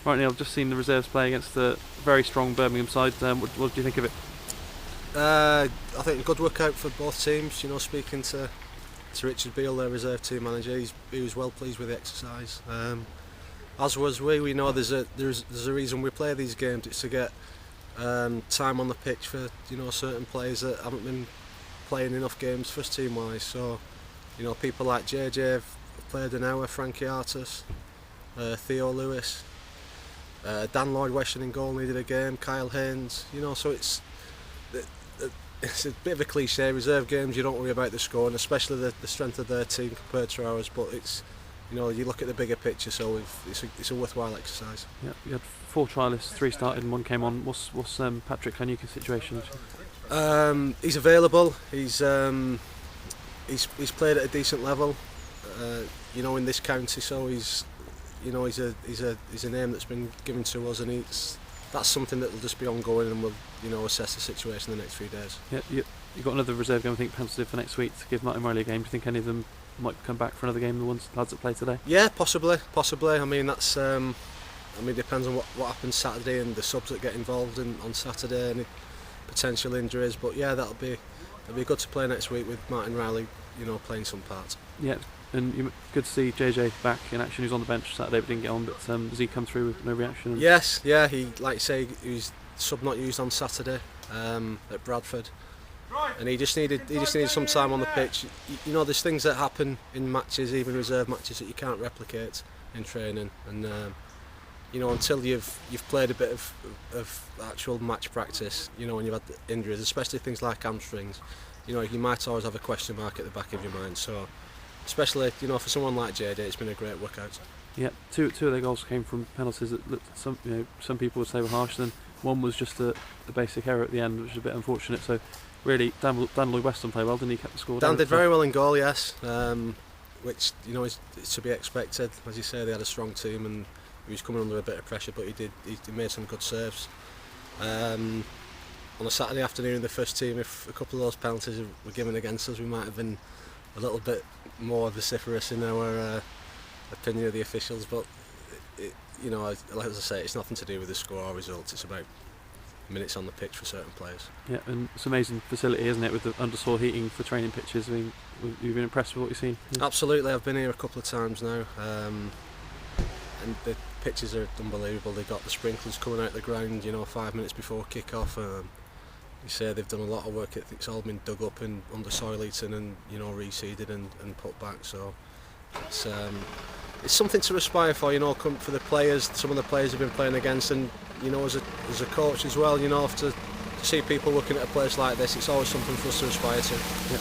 Right, Neil, I've just seen the reserves play against the very strong Birmingham side. What do you think of it? I think a good workout for both teams. Speaking to Richard Beale, their reserve team manager, he was well pleased with the exercise. As was we. We know there's a reason we play these games. It's to get time on the pitch for certain players that haven't been playing enough games first team wise. So people like JJ have played an hour, Frankie Artis, Theo Lewis, Dan Lloyd-Weston in goal needed a game, Kyle Haynes. So it's a bit of a cliche. Reserve games, you don't worry about the score, and especially the strength of their team compared to ours. But it's you look at the bigger picture, so it's a worthwhile exercise. Yeah, you had 4 trialists, 3 started and 1 came on. What's Patrick Kanuka's situation? He's available. He's played at a decent level, in this county. So he's a name that's been given to us, and that's something that will just be ongoing, and we'll assess the situation in the next few days. Yeah, you've got another reserve game I think penciled in for next week to give Martin Riley a game. Do you think any of them might come back for another game, the lads that play today? Yeah, possibly. I mean, that's it depends on what happens Saturday and the subs that get involved on Saturday, any potential injuries. But yeah, it'll be good to play next week with Martin Riley, playing some parts. Yeah, and good to see JJ back in action. He was on the bench Saturday but didn't get on. But does he come through with no reaction? Yes, yeah. He, like you say, he was sub not used on Saturday at Bradford. And he just needed some time on the pitch. There's things that happen in matches, even reserve matches, that you can't replicate in training. And until you've played a bit of actual match practice, when you've had injuries, especially things like hamstrings, you might always have a question mark at the back of your mind. So, especially for someone like JD, it's been a great workout. Yeah, two of their goals came from penalties that looked, some people would say were harsh. Then one was just a basic error at the end, which is a bit unfortunate. So. Really, Dan Lloyd-Weston played well, didn't he? Kept the score down. Dan did very well in goal, yes. Which is to be expected. As you say, they had a strong team, and he was coming under a bit of pressure, but he made some good serves. On a Saturday afternoon in the first team, if a couple of those penalties were given against us, we might have been a little bit more vociferous in our opinion of the officials. But like as I say, it's nothing to do with the score or results. It's about minutes on the pitch for certain players. Yeah, and it's an amazing facility, isn't it, with the undersoil heating for training pitches? I mean, you've been impressed with what you've seen? Yeah. Absolutely, I've been here a couple of times now, and the pitches are unbelievable. They've got the sprinklers coming out the ground 5 minutes before kick-off. You say they've done a lot of work. It's all been dug up and under soil heating and reseeded and put back. So it's something to aspire for, for the players. Some of the players have been playing against, and as a coach as well, to see people looking at a place like this, it's always something for us to aspire to. Yeah.